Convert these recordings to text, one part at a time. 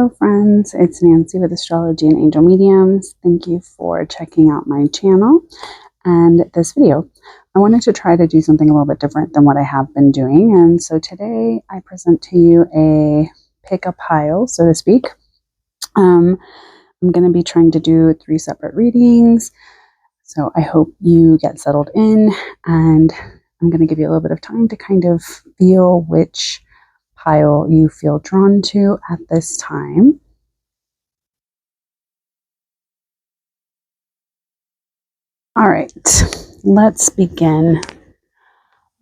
Hello friends, it's Nancy with Astrology and Angel Mediums. Thank you for checking out my channel and this video. I wanted to try to do something a little bit different than what I have been doing, and so today I present to you a pick a pile, so to speak. I'm going to be trying to do 3 separate readings, so I hope you get settled in, and I'm going to give you a little bit of time to kind of feel which pile you feel drawn to at this time. All right, let's begin.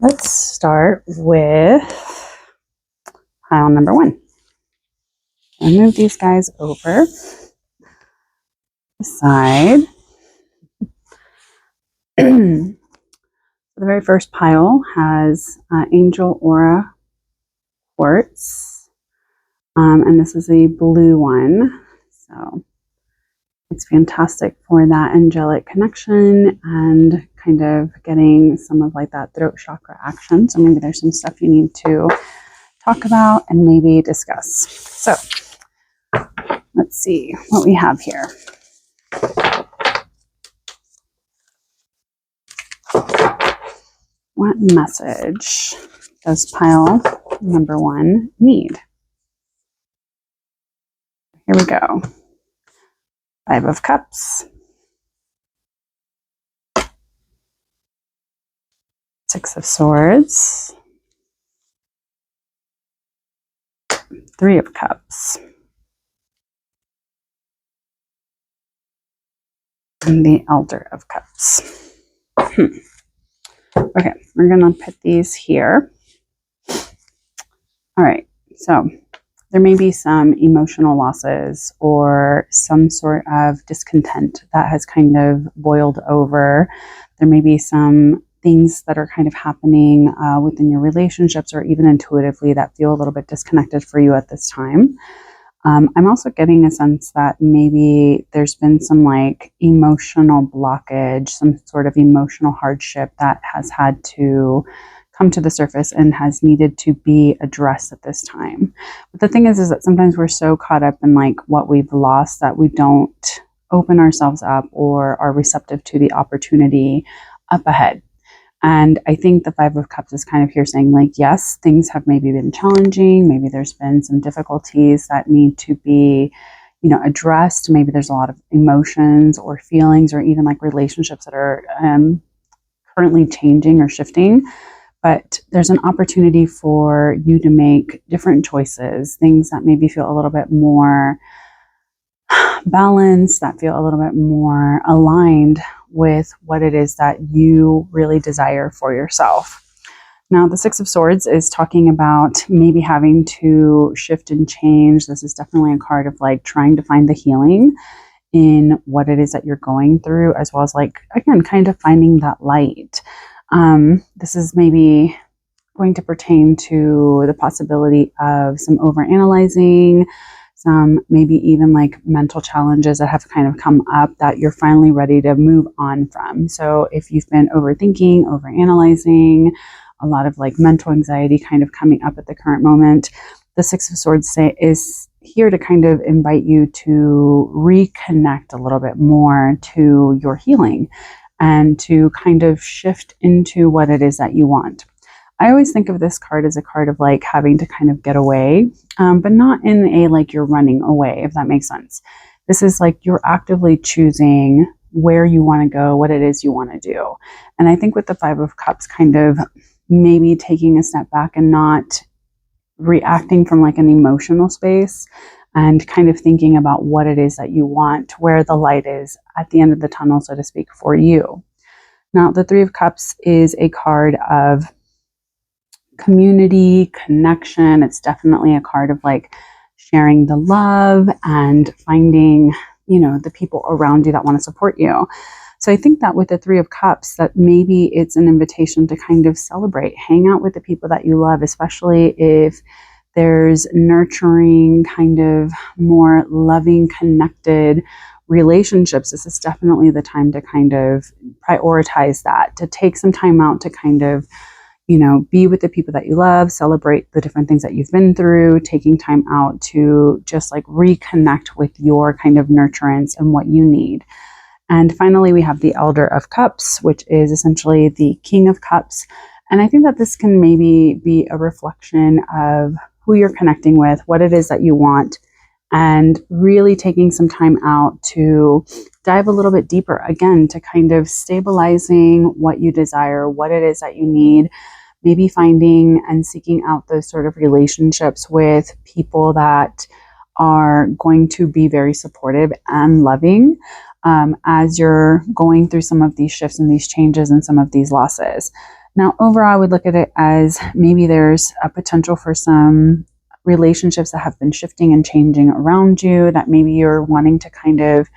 Let's start with pile number 1. I'll move these guys over the side. The very first pile has Angel Aura Quartz, and this is a blue one, so it's fantastic for that angelic connection and kind of getting some of like that throat chakra action. So maybe there's some stuff you need to talk about and maybe discuss. So let's see what we have here. What message does pile number 1 need? Here we go. 5 of Cups, 6 of Swords, 3 of Cups, and the Elder of Cups. Okay, we're going to put these here. All right, so there may be some emotional losses or some sort of discontent that has kind of boiled over. There may be some things that are kind of happening within your relationships or even intuitively that feel a little bit disconnected for you at this time. I'm also getting a sense that maybe there's been some like emotional blockage, some sort of emotional hardship that has had to come to the surface and has needed to be addressed at this time. But the thing is that sometimes we're so caught up in like what we've lost that we don't open ourselves up or are receptive to the opportunity up ahead. And I think the 5 of Cups is kind of here saying like, yes, things have maybe been challenging. Maybe there's been some difficulties that need to be, addressed. Maybe there's a lot of emotions or feelings or even like relationships that are currently changing or shifting. But there's an opportunity for you to make different choices, things that maybe feel a little bit more balanced, that feel a little bit more aligned with what it is that you really desire for yourself. Now, the 6 of Swords is talking about maybe having to shift and change. This is definitely a card of like trying to find the healing in what it is that you're going through, as well as like, again, kind of finding that light. This is maybe going to pertain to the possibility of some overanalyzing, some maybe even like mental challenges that have kind of come up that you're finally ready to move on from. So if you've been overthinking, overanalyzing, a lot of like mental anxiety kind of coming up at the current moment, the 6 of Swords is here to kind of invite you to reconnect a little bit more to your healing and to kind of shift into what it is that you want. I always think of this card as a card of like having to kind of get away, but not in a like you're running away, if that makes sense. This is like you're actively choosing where you want to go, what it is you want to do. And I think with the 5 of Cups, kind of maybe taking a step back and not reacting from like an emotional space and kind of thinking about what it is that you want, where the light is at the end of the tunnel, so to speak, for you. Now, the 3 of Cups is a card of community, connection. It's definitely a card of like sharing the love and finding, the people around you that want to support you. So I think that with the 3 of Cups, that maybe it's an invitation to kind of celebrate, hang out with the people that you love, especially if there's nurturing, kind of more loving, connected relationships. This is definitely the time to kind of prioritize that, to take some time out to kind of, be with the people that you love, celebrate the different things that you've been through, taking time out to just like reconnect with your kind of nurturance and what you need. And finally, we have the Elder of Cups, which is essentially the King of Cups. And I think that this can maybe be a reflection of who you're connecting with, what it is that you want, and really taking some time out to dive a little bit deeper, again, to kind of stabilizing what you desire, what it is that you need, maybe finding and seeking out those sort of relationships with people that are going to be very supportive and loving as you're going through some of these shifts and these changes and some of these losses. Now, overall, I would look at it as maybe there's a potential for some relationships that have been shifting and changing around you, that maybe you're wanting to kind of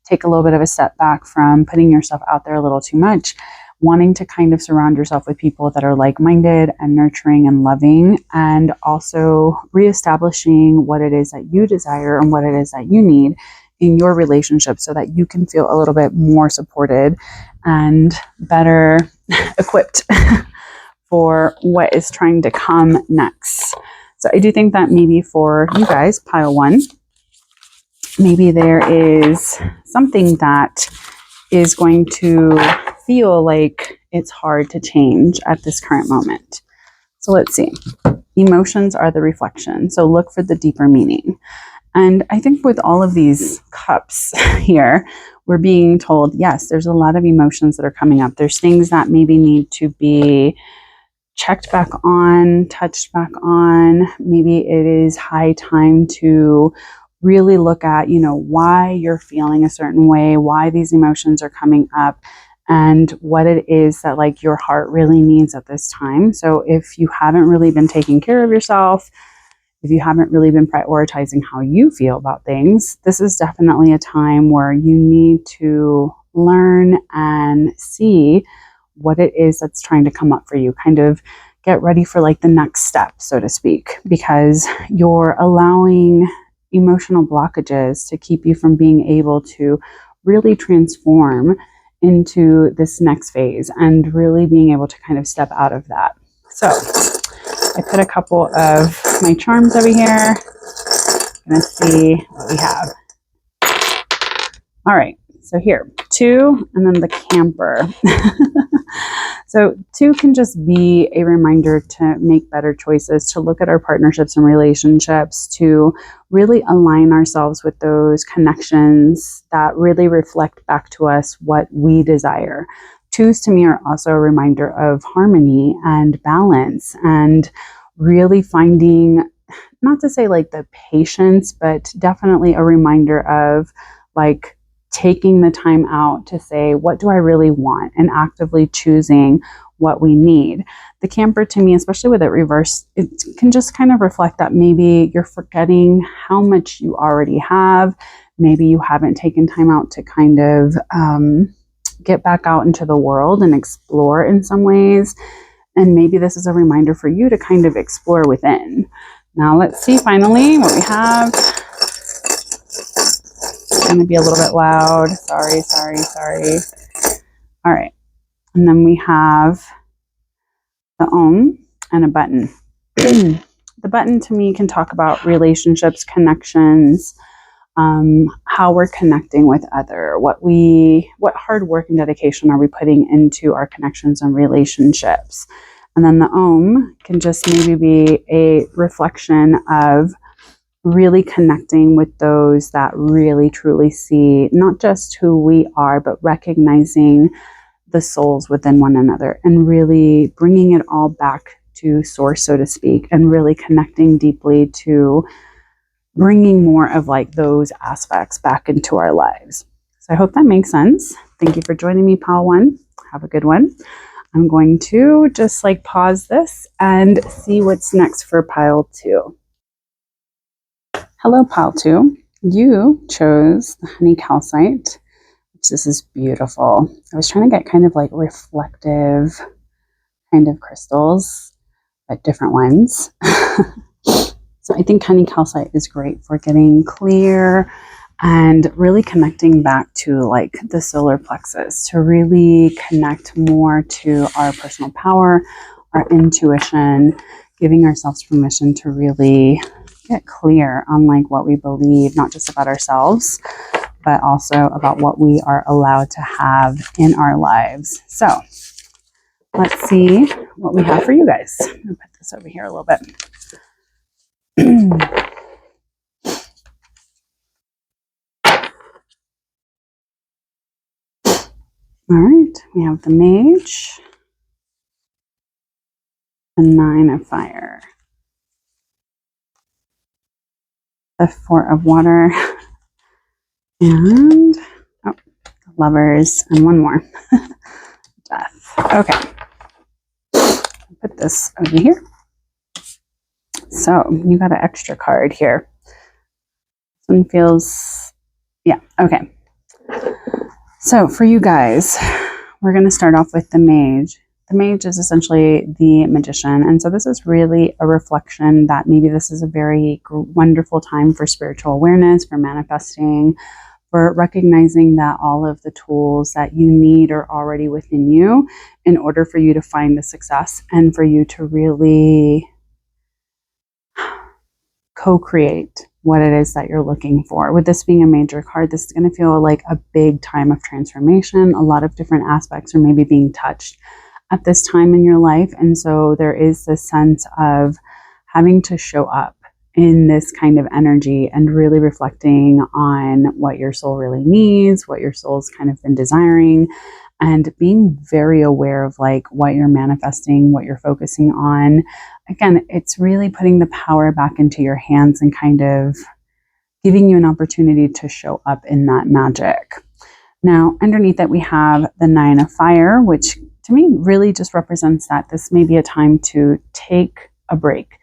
take a little bit of a step back from putting yourself out there a little too much, wanting to kind of surround yourself with people that are like-minded and nurturing and loving, and also reestablishing what it is that you desire and what it is that you need in your relationship so that you can feel a little bit more supported and better equipped for what is trying to come next. So I do think that maybe for you guys, pile one, maybe there is something that is going to feel like it's hard to change at this current moment. So let's see. Emotions are the reflection. So look for the deeper meaning. And I think with all of these cups here, we're being told, yes, there's a lot of emotions that are coming up. There's things that maybe need to be checked back on, touched back on. Maybe it is high time to really look at, why you're feeling a certain way, why these emotions are coming up, and what it is that like your heart really needs at this time. So if you haven't really been taking care of yourself, if you haven't really been prioritizing how you feel about things, this is definitely a time where you need to learn and see what it is that's trying to come up for you. Kind of get ready for like the next step, so to speak, because you're allowing emotional blockages to keep you from being able to really transform into this next phase and really being able to kind of step out of that. So I put a couple of my charms over here. I'm gonna see what we have. All right, so here, 2, and then the camper. So 2 can just be a reminder to make better choices, to look at our partnerships and relationships, to really align ourselves with those connections that really reflect back to us what we desire. 2s to me are also a reminder of harmony and balance, and really finding, not to say like the patience, but definitely a reminder of like taking the time out to say, what do I really want? And actively choosing what we need. The camper to me, especially with it reversed, it can just kind of reflect that maybe you're forgetting how much you already have. Maybe you haven't taken time out to kind of get back out into the world and explore in some ways. And maybe this is a reminder for you to kind of explore within. Now let's see finally what we have. It's going to be a little bit loud. Sorry. All right. And then we have the Om and a button. The button to me can talk about relationships, connections, how we're connecting with other, what hard work and dedication are we putting into our connections and relationships. And then the Om can just maybe be a reflection of really connecting with those that really truly see not just who we are, but recognizing the souls within one another and really bringing it all back to source, so to speak, and really connecting deeply to bringing more of like those aspects back into our lives. So I hope that makes sense. Thank you for joining me, Pile 1. Have a good one. I'm going to just like pause this and see what's next for Pile 2. Hello, Pile 2. You chose the honey calcite, which this is beautiful. I was trying to get kind of like reflective kind of crystals, but different ones. So I think honey calcite is great for getting clear and really connecting back to like the solar plexus, to really connect more to our personal power, our intuition, giving ourselves permission to really get clear on like what we believe, not just about ourselves, but also about what we are allowed to have in our lives. So let's see what we have for you guys. I'm gonna put this over here a little bit. All right, we have the Mage, the Nine of Fire, the Four of Water, and the Lovers, and one more, Death. Okay, put this over here. So you got an extra card here. This one feels, yeah, okay. So for you guys, we're going to start off with the Mage. The Mage is essentially the magician. And so this is really a reflection that maybe this is a very wonderful time for spiritual awareness, for manifesting, for recognizing that all of the tools that you need are already within you in order for you to find the success and for you to really co-create what it is that you're looking for. With this being a major card, this is going to feel like a big time of transformation. A lot of different aspects are maybe being touched at this time in your life. And so there is this sense of having to show up in this kind of energy and really reflecting on what your soul really needs, what your soul's kind of been desiring, and being very aware of like what you're manifesting, what you're focusing on. Again, it's really putting the power back into your hands and kind of giving you an opportunity to show up in that magic. Now, underneath it, we have the Nine of Fire, which to me really just represents that this may be a time to take a break,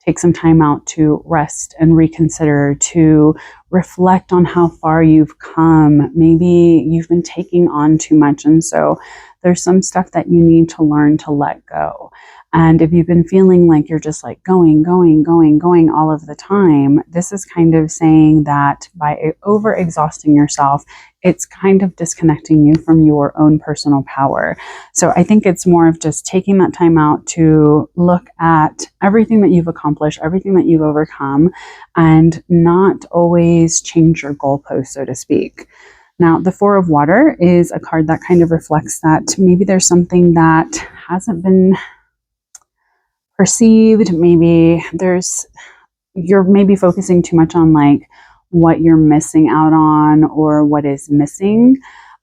take some time out to rest and reconsider, to reflect on how far you've come. Maybe you've been taking on too much, and so there's some stuff that you need to learn to let go. And if you've been feeling like you're just like going all of the time, this is kind of saying that by over exhausting yourself, it's kind of disconnecting you from your own personal power. So I think it's more of just taking that time out to look at everything that you've accomplished, everything that you've overcome, and not always change your goalpost, so to speak. Now, the Four of Water is a card that kind of reflects that maybe there's something that hasn't been perceived. Maybe you're maybe focusing too much on like what you're missing out on or what is missing.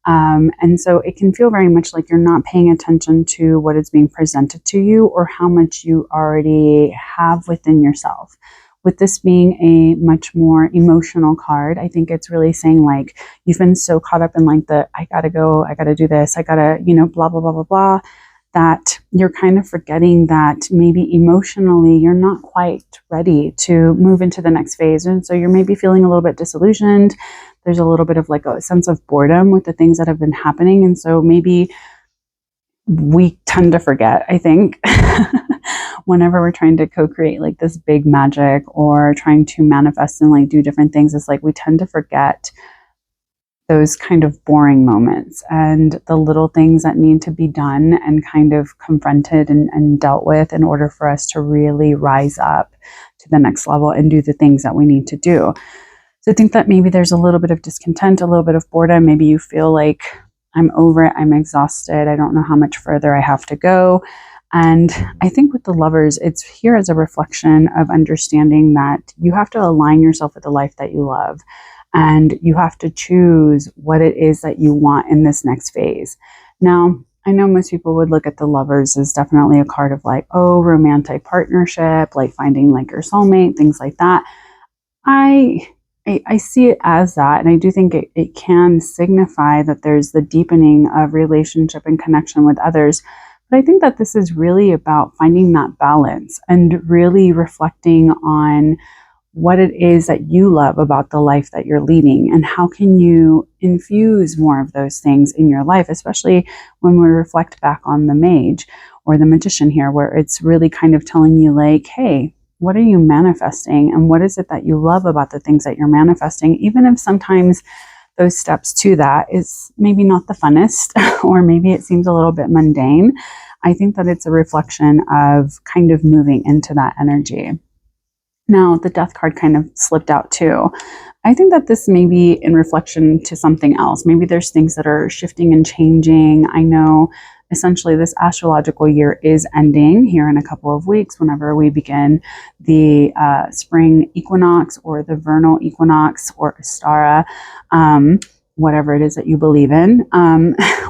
And so it can feel very much like you're not paying attention to what is being presented to you or how much you already have within yourself. With this being a much more emotional card, I think it's really saying like you've been so caught up in like I gotta go, I gotta do this, I gotta, blah, blah, blah, blah, blah, that you're kind of forgetting that maybe emotionally you're not quite ready to move into the next phase. And so you're maybe feeling a little bit disillusioned. There's a little bit of like a sense of boredom with the things that have been happening. And so maybe we tend to forget, I think, whenever we're trying to co-create like this big magic or trying to manifest and like do different things, it's like we tend to forget those kind of boring moments and the little things that need to be done and kind of confronted and dealt with in order for us to really rise up to the next level and do the things that we need to do. So I think that maybe there's a little bit of discontent, a little bit of boredom. Maybe you feel like I'm over it, I'm exhausted, I don't know how much further I have to go. And I think with the Lovers, it's here as a reflection of understanding that you have to align yourself with the life that you love. And you have to choose what it is that you want in this next phase. Now, I know most people would look at the Lovers as definitely a card of like, oh, romantic partnership, like finding like your soulmate, things like that. I see it as that. And I do think it can signify that there's the deepening of relationship and connection with others. But I think that this is really about finding that balance and really reflecting on what it is that you love about the life that you're leading and how can you infuse more of those things in your life, especially when we reflect back on the Mage or the Magician here, where it's really kind of telling you like, hey, what are you manifesting and what is it that you love about the things that you're manifesting, even if sometimes those steps to that is maybe not the funnest or maybe it seems a little bit mundane. I think that it's a reflection of kind of moving into that energy. Now, the death card kind of slipped out too. I think that this may be in reflection to something else. Maybe there's things that are shifting and changing. I know essentially this astrological year is ending here in a couple of weeks whenever we begin the spring equinox or the vernal equinox or Astara, whatever it is that you believe in,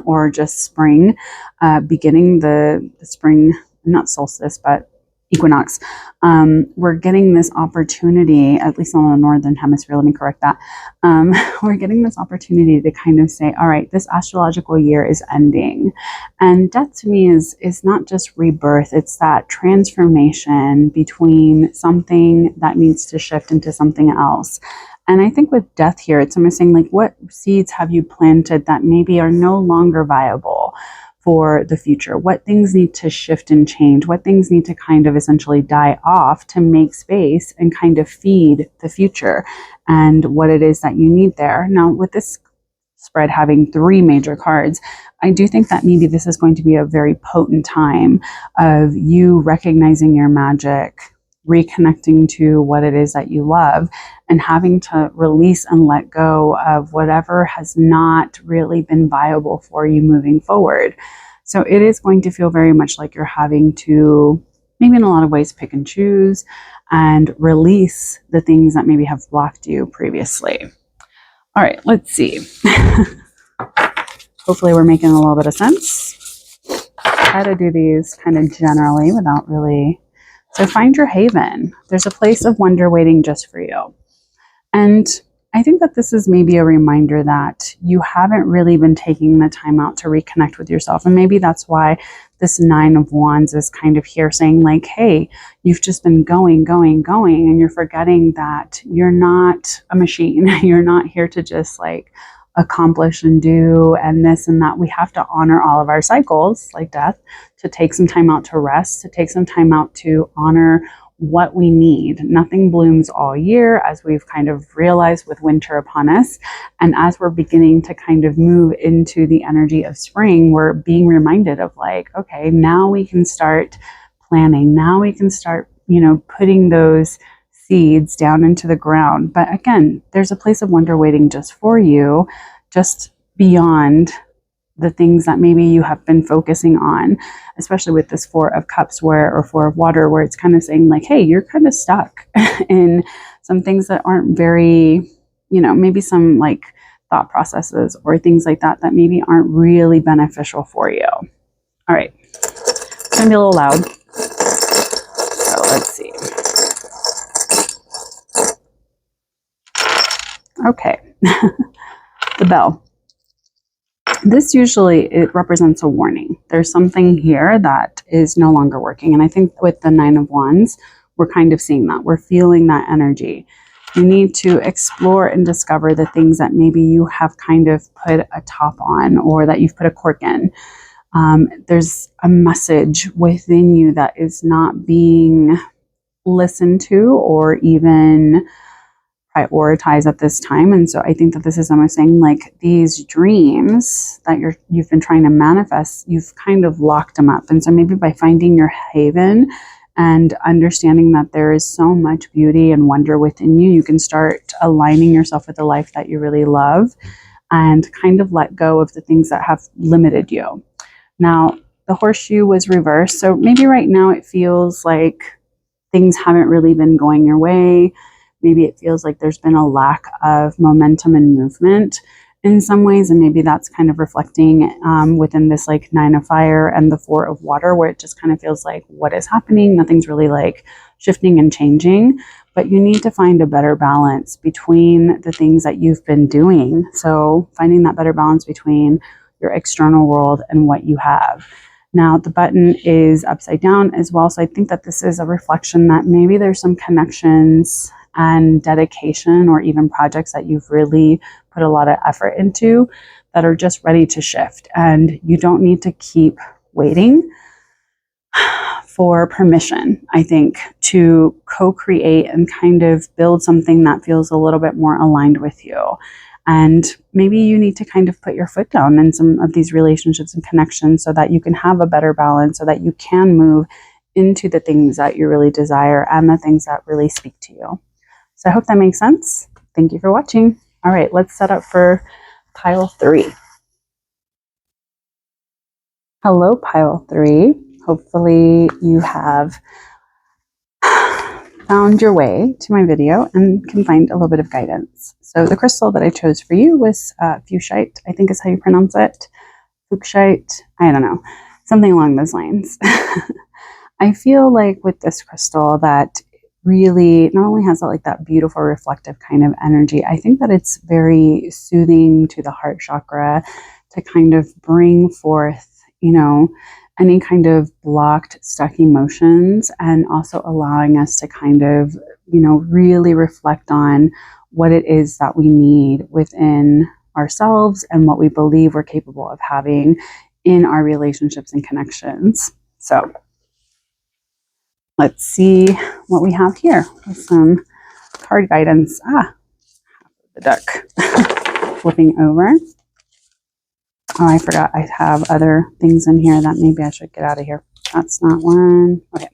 or just spring, beginning the spring, not solstice, but equinox. We're getting this opportunity, at least on the northern hemisphere, let me correct that. We're getting this opportunity to kind of say, all right, this astrological year is ending. And death to me is not just rebirth, it's that transformation between something that needs to shift into something else. And I think with death here, it's almost saying like, what seeds have you planted that maybe are no longer viable for the future? What things need to shift and change? What things need to kind of essentially die off to make space and kind of feed the future and what it is that you need there? Now, with this spread having 3 major cards, I do think that maybe this is going to be a very potent time of you recognizing your magic, reconnecting to what it is that you love, and having to release and let go of whatever has not really been viable for you moving forward. So it is going to feel very much like you're having to, maybe in a lot of ways, pick and choose and release the things that maybe have blocked you previously. All right, let's see. Hopefully we're making a little bit of sense. Try to do these kind of generally without really. So find your haven. There's a place of wonder waiting just for you. And I think that this is maybe a reminder that you haven't really been taking the time out to reconnect with yourself. And maybe that's why this 9 of Wands is kind of here saying like, hey, you've just been going, and you're forgetting that you're not a machine. You're not here to just like accomplish and do and this and that. We have to honor all of our cycles, like death, to take some time out to rest, to take some time out to honor what we need. Nothing blooms all year, as we've kind of realized with winter upon us. And as we're beginning to kind of move into the energy of spring, we're being reminded of like, okay, now we can start planning. Now we can start, putting those seeds down into the ground. But again, there's a place of wonder waiting just for you, just beyond the things that maybe you have been focusing on, especially with this 4 of Cups or 4 of Water, where it's kind of saying like, hey, you're kind of stuck in some things that aren't very, maybe some like thought processes or things like that that maybe aren't really beneficial for you. All right, it's gonna be a little loud. So let's see. Okay, the bell. This usually, it represents a warning. There's something here that is no longer working. And I think with the 9 of Wands, we're kind of seeing that. We're feeling that energy. You need to explore and discover the things that maybe you have kind of put a top on or that you've put a cork in. There's a message within you that is not being listened to or even prioritize at this time. And so I think that this is almost saying like these dreams that you've been trying to manifest, you've kind of locked them up. And so maybe by finding your haven and understanding that there is so much beauty and wonder within you, you can start aligning yourself with the life that you really love and kind of let go of the things that have limited you. Now, the horseshoe was reversed. So maybe right now it feels like things haven't really been going your way. Maybe it feels like there's been a lack of momentum and movement in some ways. And maybe that's kind of reflecting within this like 9 of Fire and the 4 of Water, where it just kind of feels like, what is happening? Nothing's really like shifting and changing. But you need to find a better balance between the things that you've been doing. So finding that better balance between your external world and what you have. Now, the button is upside down as well. So I think that this is a reflection that maybe there's some connections and dedication or even projects that you've really put a lot of effort into that are just ready to shift. And you don't need to keep waiting for permission, I think, to co-create and kind of build something that feels a little bit more aligned with you. And maybe you need to kind of put your foot down in some of these relationships and connections so that you can have a better balance, so that you can move into the things that you really desire and the things that really speak to you. So I hope that makes sense. Thank you for watching. All right, let's set up for pile 3. Hello, pile 3. Hopefully you have found your way to my video and can find a little bit of guidance. So the crystal that I chose for you was fuchsite, I think is how you pronounce it. Fuchsite, I don't know, something along those lines. I feel like with this crystal that really not only has that beautiful reflective kind of energy, I think that it's very soothing to the heart chakra to kind of bring forth, any kind of blocked, stuck emotions, and also allowing us to kind of, really reflect on what it is that we need within ourselves and what we believe we're capable of having in our relationships and connections. So let's see what we have here with some card guidance. The duck flipping over. Oh, I forgot I have other things in here that maybe I should get out of here. That's not one. Okay.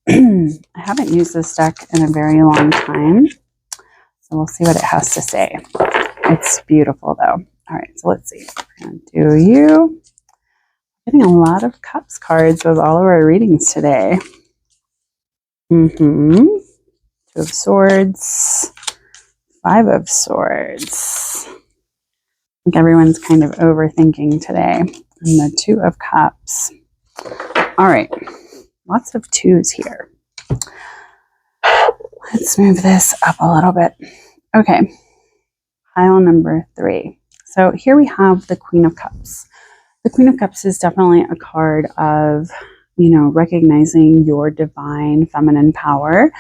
I haven't used this deck in a very long time, so we'll see what it has to say. It's beautiful, though. All right, so let's see. We're going to do you. Getting a lot of cups cards with all of our readings today. Two of Swords. 5 of Swords. I think everyone's kind of overthinking today. And the 2 of Cups. All right. Lots of 2s here. Let's move this up a little bit. Okay. Pile number 3. So here we have the Queen of Cups. The Queen of Cups is definitely a card of, recognizing your divine feminine power.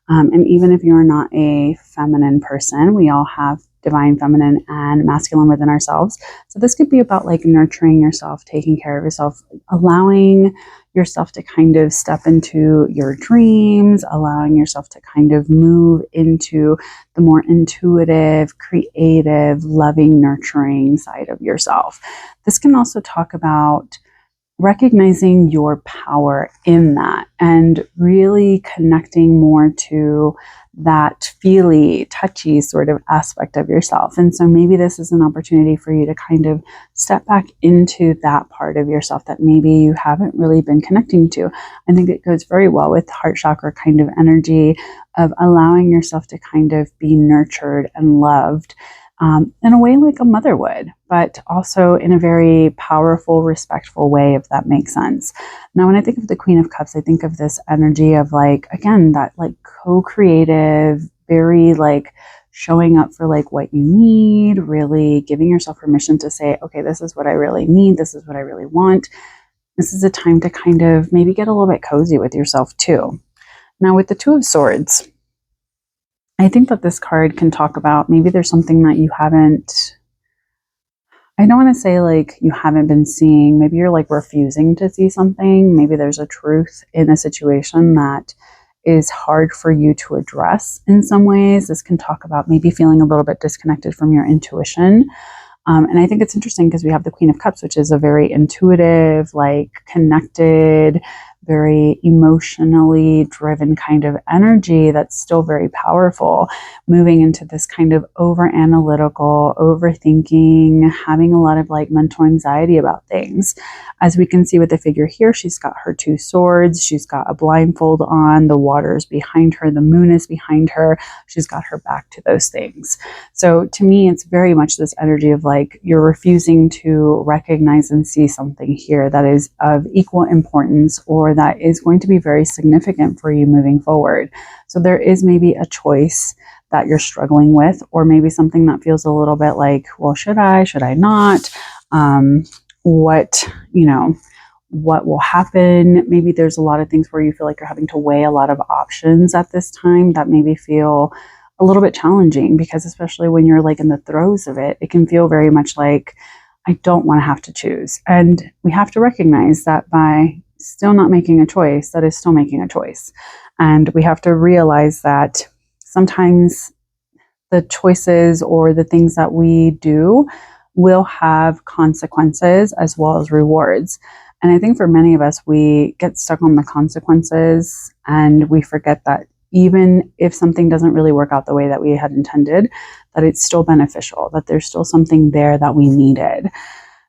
And even if you're not a feminine person, we all have divine feminine and masculine within ourselves. So this could be about nurturing yourself, taking care of yourself, allowing yourself to kind of step into your dreams, allowing yourself to kind of move into the more intuitive, creative, loving, nurturing side of yourself. This can also talk about recognizing your power in that and really connecting more to that feely, touchy sort of aspect of yourself. And so maybe this is an opportunity for you to kind of step back into that part of yourself that maybe you haven't really been connecting to. I think it goes very well with heart chakra kind of energy of allowing yourself to kind of be nurtured and loved in a way like a mother would, but also in a very powerful, respectful way, if that makes sense. Now, when I think of the Queen of Cups, I think of this energy of again, that co-creative, very showing up for what you need, really giving yourself permission to say, okay, this is what I really need. This is what I really want. This is a time to kind of maybe get a little bit cozy with yourself too. Now, with the 2 of Swords, I think that this card can talk about maybe there's something that you haven't, I don't want to say you haven't been seeing. Maybe you're refusing to see something. Maybe there's a truth in a situation that is hard for you to address in some ways. This can talk about maybe feeling a little bit disconnected from your intuition. And I think it's interesting because we have the Queen of Cups, which is a very intuitive, connected, very emotionally driven kind of energy that's still very powerful, moving into this kind of over analytical, overthinking, having a lot of mental anxiety about things. As we can see with the figure here, she's got her 2 swords, she's got a blindfold on, the water is behind her, the moon is behind her, she's got her back to those things. So to me, it's very much this energy of you're refusing to recognize and see something here that is of equal importance or that is going to be very significant for you moving forward. So there is maybe a choice that you're struggling with, or maybe something that feels a little bit well, should I not? What will happen? Maybe there's a lot of things where you feel you're having to weigh a lot of options at this time that maybe feel a little bit challenging, because especially when you're in the throes of it, it can feel very much I don't want to have to choose. And we have to recognize that by still not making a choice, that is still making a choice. And we have to realize that sometimes the choices or the things that we do will have consequences as well as rewards. And I think for many of us, we get stuck on the consequences and we forget that even if something doesn't really work out the way that we had intended, that it's still beneficial, that there's still something there that we needed.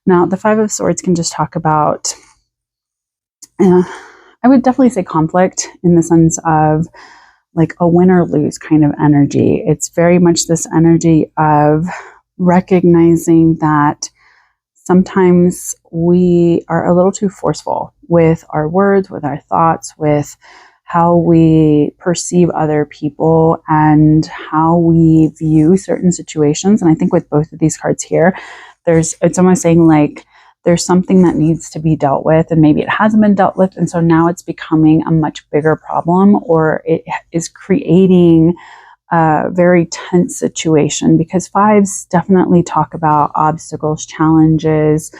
Now, the Five of Swords can just talk about, I would definitely say conflict in the sense of like a win or lose kind of energy. It's very much this energy of recognizing that sometimes we are a little too forceful with our words, with our thoughts, with how we perceive other people and how we view certain situations. And I think with both of these cards here, it's almost saying like there's something that needs to be dealt with and maybe it hasn't been dealt with. And so now it's becoming a much bigger problem, or it is creating a very tense situation, because fives definitely talk about obstacles, challenges,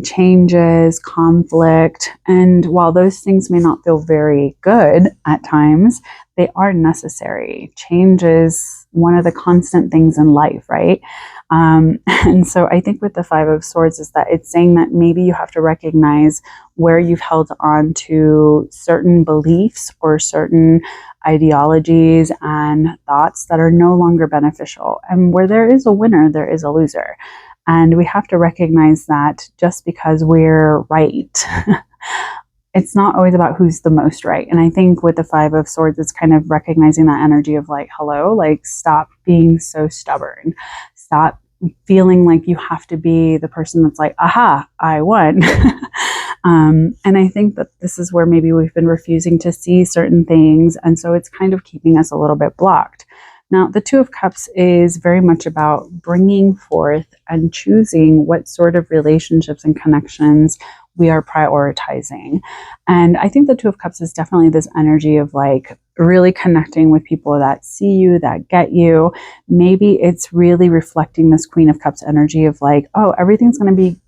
changes, conflict. And while those things may not feel very good at times, they are necessary. Change is one of the constant things in life, right? And so I think with the Five of Swords is that it's saying that maybe you have to recognize where you've held on to certain beliefs or certain ideologies and thoughts that are no longer beneficial. And where there is a winner, there is a loser. And we have to recognize that just because we're right, it's not always about who's the most right. And I think with the Five of Swords, it's kind of recognizing that energy of like, hello, like stop being so stubborn. Stop feeling like you have to be the person that's like, aha, I won. And I think that this is where maybe we've been refusing to see certain things. And so it's kind of keeping us a little bit blocked. Now, the Two of Cups is very much about bringing forth and choosing what sort of relationships and connections we are prioritizing. And I think the Two of Cups is definitely this energy of like really connecting with people that see you, that get you. Maybe it's really reflecting this Queen of Cups energy of like, oh, everything's going to be,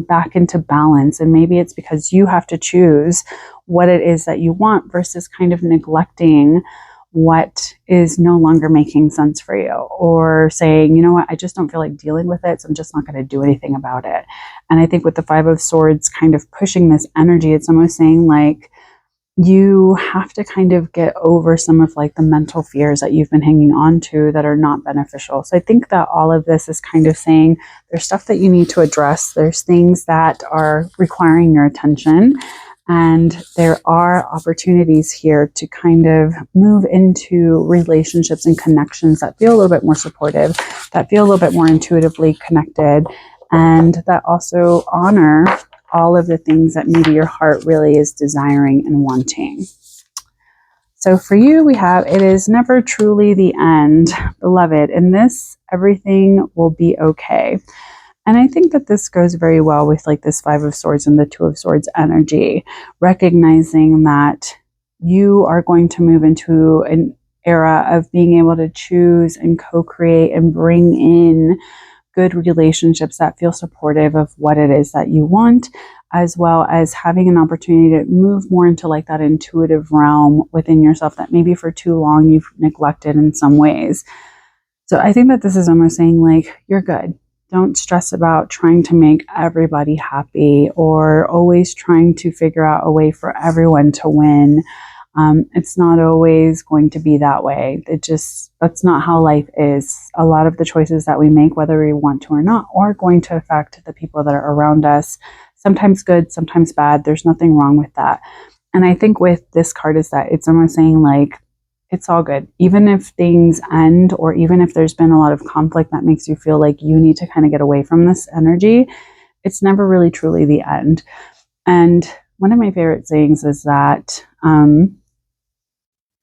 back into balance. And maybe it's because you have to choose what it is that you want versus kind of neglecting what is no longer making sense for you, or saying, you know what, I just don't feel like dealing with it, so I'm just not going to do anything about it. And I think with the Five of Swords kind of pushing this energy, it's almost saying like you have to kind of get over some of like the mental fears that you've been hanging on to that are not beneficial. So I think that all of this is kind of saying there's stuff that you need to address. There's things that are requiring your attention. And there are opportunities here to kind of move into relationships and connections that feel a little bit more supportive, that feel a little bit more intuitively connected, and that also honor all of the things that maybe your heart really is desiring and wanting. So for you, we have, it is never truly the end, beloved. In this, everything will be okay. And I think that this goes very well with like this Five of Swords and the Two of Swords energy, recognizing that you are going to move into an era of being able to choose and co-create and bring in good relationships that feel supportive of what it is that you want, as well as having an opportunity to move more into like that intuitive realm within yourself that maybe for too long you've neglected in some ways. So I think that this is almost saying like, you're good. Don't stress about trying to make everybody happy or always trying to figure out a way for everyone to win. It's not always going to be that way. That's not how life is. A lot of the choices that we make, whether we want to or not, are going to affect the people that are around us. Sometimes good, sometimes bad. There's nothing wrong with that. And I think with this card is that it's almost saying like, it's all good. Even if things end, or even if there's been a lot of conflict that makes you feel like you need to kind of get away from this energy, it's never really truly the end. And one of my favorite sayings is that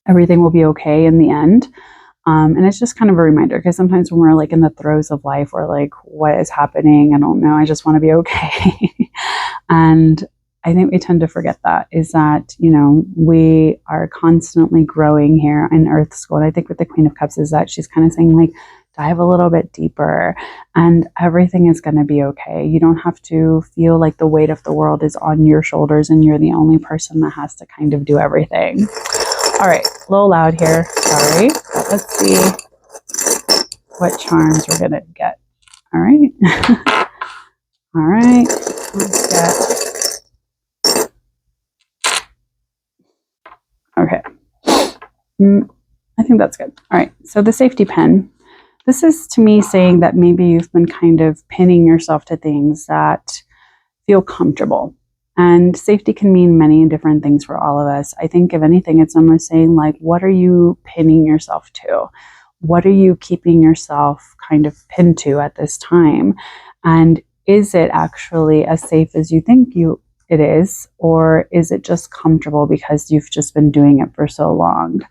everything will be okay in the end. And it's just kind of a reminder, because sometimes when we're like in the throes of life, we're like, what is happening? I don't know. I just want to be okay. And I think we tend to forget that, is that, we are constantly growing here in Earth School. And I think with the Queen of Cups is that she's kind of saying like, dive a little bit deeper, and everything is going to be okay. You don't have to feel like the weight of the world is on your shoulders and you're the only person that has to kind of do everything. All right, a little loud here, sorry. Let's see what charms we're going to get. All right. All right, let's get, okay. I think that's good. All right, so the safety pin. This is to me saying that maybe you've been kind of pinning yourself to things that feel comfortable. And safety can mean many different things for all of us. I think if anything, it's almost saying like, what are you pinning yourself to? What are you keeping yourself kind of pinned to at this time? And is it actually as safe as you think it is? Or is it just comfortable because you've just been doing it for so long?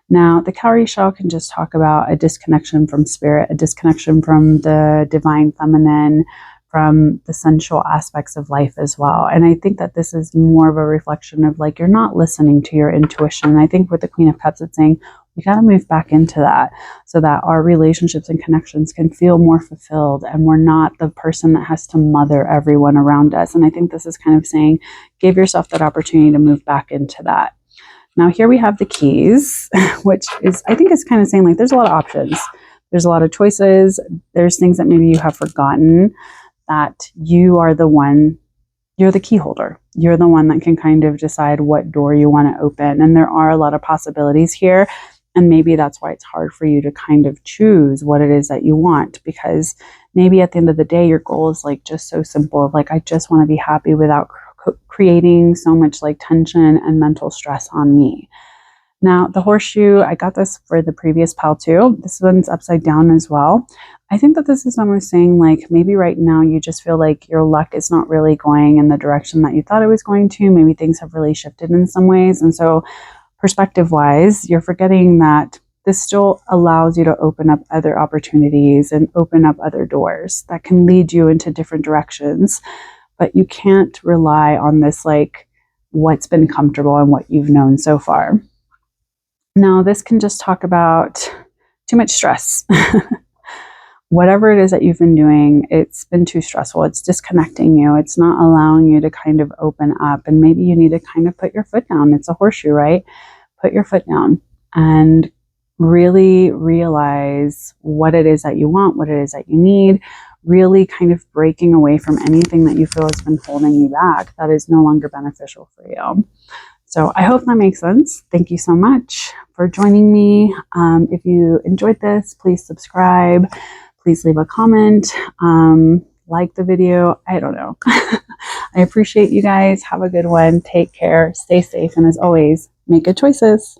Now, the cowrie shell can just talk about a disconnection from spirit, a disconnection from the divine feminine, from the sensual aspects of life as well. And I think that this is more of a reflection of like, you're not listening to your intuition. I think with the Queen of Cups, it's saying we got to move back into that so that our relationships and connections can feel more fulfilled and we're not the person that has to mother everyone around us. And I think this is kind of saying, give yourself that opportunity to move back into that. Now here we have the keys, which is, I think is kind of saying like, there's a lot of options. There's a lot of choices. There's things that maybe you have forgotten, that you are the one, you're the key holder. You're the one that can kind of decide what door you want to open. And there are a lot of possibilities here. And maybe that's why it's hard for you to kind of choose what it is that you want, because maybe at the end of the day, your goal is like just so simple of like, I just want to be happy without creating so much like tension and mental stress on me. Now, the horseshoe, I got this for the previous pile too. This one's upside down as well. I think that this is almost saying like, maybe right now you just feel like your luck is not really going in the direction that you thought it was going to. Maybe things have really shifted in some ways. And so perspective-wise, you're forgetting that this still allows you to open up other opportunities and open up other doors that can lead you into different directions. But you can't rely on this like what's been comfortable and what you've known so far. Now, this can just talk about too much stress. Whatever it is that you've been doing, it's been too stressful. It's disconnecting you. It's not allowing you to kind of open up. And maybe you need to kind of put your foot down. It's a horseshoe, right? Put your foot down and really realize what it is that you want, what it is that you need, really kind of breaking away from anything that you feel has been holding you back that is no longer beneficial for you. So I hope that makes sense. Thank you so much for joining me. If you enjoyed this, please subscribe. Please leave a comment. Like the video. I don't know. I appreciate you guys. Have a good one. Take care. Stay safe. And as always, make good choices.